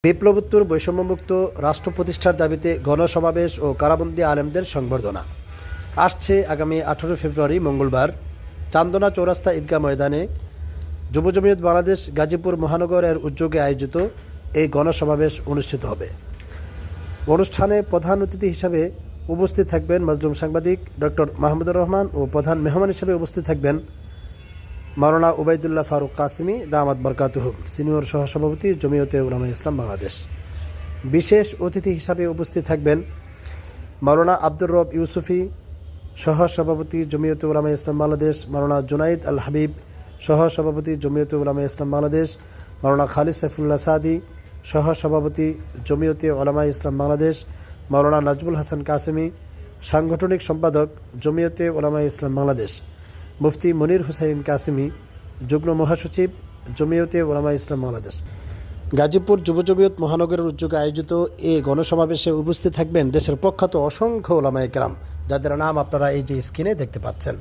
বিপ্লবোত্তর বৈষম্যমুক্ত রাষ্ট্র প্রতিষ্ঠার দাবিতে গণসমাবেশ ও কারাবন্দী আলেমদের সংবর্ধনা আসছে আগামী 18 ফেব্রুয়ারি মঙ্গলবার চান্দনা চৌরাস্তা ঈদগাহ ময়দানে যুব জমিয়ত বাংলাদেশ গাজীপুর মহানগরের উদ্যোগে আয়োজিত এই গণসমাবেশ অনুষ্ঠিত হবে। অনুষ্ঠানে প্রধান অতিথি হিসাবে উপস্থিত থাকবেন মাজলুম সাংবাদিক ডক্টর মাহমুদুর রহমান ও প্রধান মেহমান হিসেবে উপস্থিত থাকবেন মাওলানা উবাইদুল্লাহ ফারুক কাসিমি দামাত বরকাতুহুম, সিনিয়র সহসভাপতি জমিয়তে উলামায়ে ইসলাম বাংলাদেশ। বিশেষ অতিথি হিসাবে উপস্থিত থাকবেন মাওলানা আব্দুর রব ইউসুফি, সহসভাপতি জমিয়তে উলামায়ে ইসলাম বাংলাদেশ, মাওলানা জুনাইদ আল হাবিব, সহসভাপতি জমিয়তে উলামায়ে ইসলাম বাংলাদেশ, মাওলানা খালিদ সাইফুল্লাহ সাদি, সহসভাপতি জমিয়তে উলামায়ে ইসলাম বাংলাদেশ, মাওলানা নাজমুল হাসান কাসেমি, সাংগঠনিক সম্পাদক জমিয়তে উলামায়ে ইসলাম বাংলাদেশ, মুফতি মনির হুসাইন কাসেমি, যুগ্ম মহাসচিব জমিয়তে উলামায়ে ইসলাম বাংলাদেশ। গাজীপুর যুব জমিয়ত মহানগরের উদ্যোগে আয়োজিত এই গণসমাবেশে উপস্থিত থাকবেন দেশের প্রখ্যাত অসংখ্য ওলামায়ে কেরাম, যাদের নাম আপনারা এই যে স্ক্রিনে দেখতে পাচ্ছেন।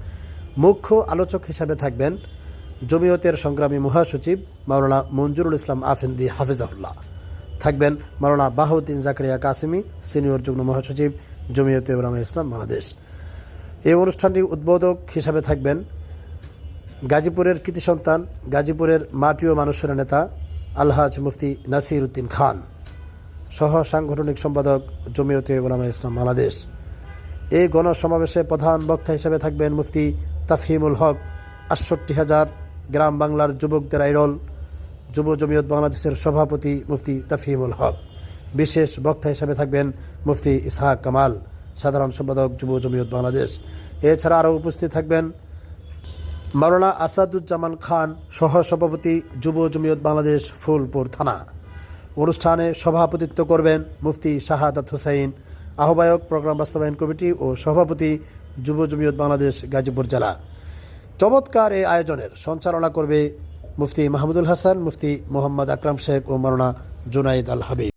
মুখ্য আলোচক হিসাবে থাকবেন জমিয়তের সংগ্রামী মহাসচিব মাওলানা মঞ্জুরুল ইসলাম আফেন্দি হাফিজাহুল্লাহ। থাকবেন মাওলানা বাহাউদ্দিন জাকারিয়া কাসেমি, সিনিয়র যুগ্ম মহাসচিব জমিয়তে উলামায়ে ইসলাম বাংলাদেশ। এই অনুষ্ঠানটির উদ্বোধক হিসাবে থাকবেন গাজীপুরের কৃতি সন্তান, গাজীপুরের মাটি ও মানুষের নেতা আলহাজ মুফতি নাসির উদ্দিন খান, সহ সাংগঠনিক সম্পাদক জমিয়তে উলামায়ে ইসলাম বাংলাদেশ। এই গণসমাবেশে প্রধান বক্তা হিসেবে থাকবেন মুফতি তাফহিমুল হক, ৬৮,০০০ গ্রাম বাংলার যুবকদের আইডল, যুব জমিয়ত বাংলাদেশের সভাপতি মুফতি তাফহিমুল হক। বিশেষ বক্তা হিসেবে থাকবেন মুফতি ইসহাক কামাল, সাধারণ সম্পাদক যুব জমিয়ত বাংলাদেশ। এছাড়া আরও উপস্থিত থাকবেন মাওলানা আসাদুজ্জামান খান, সহসভাপতি যুব জমিয়ত বাংলাদেশ ফুলপুর থানা। অনুষ্ঠানে সভাপতিত্ব করবেন মুফতি শাহাদাত হুসাইন, আহ্বায়ক প্রোগ্রাম বাস্তবায়ন কমিটি ও সভাপতি যুব জমিয়ত বাংলাদেশ গাজীপুর জেলা। চমৎকার এই আয়োজনের সঞ্চালনা করবে মুফতি মাহমুদুল হাসান, মুফতি মোহাম্মদ আকরাম শেখ ও মাওলানা জুনাইদ আল হাবিব।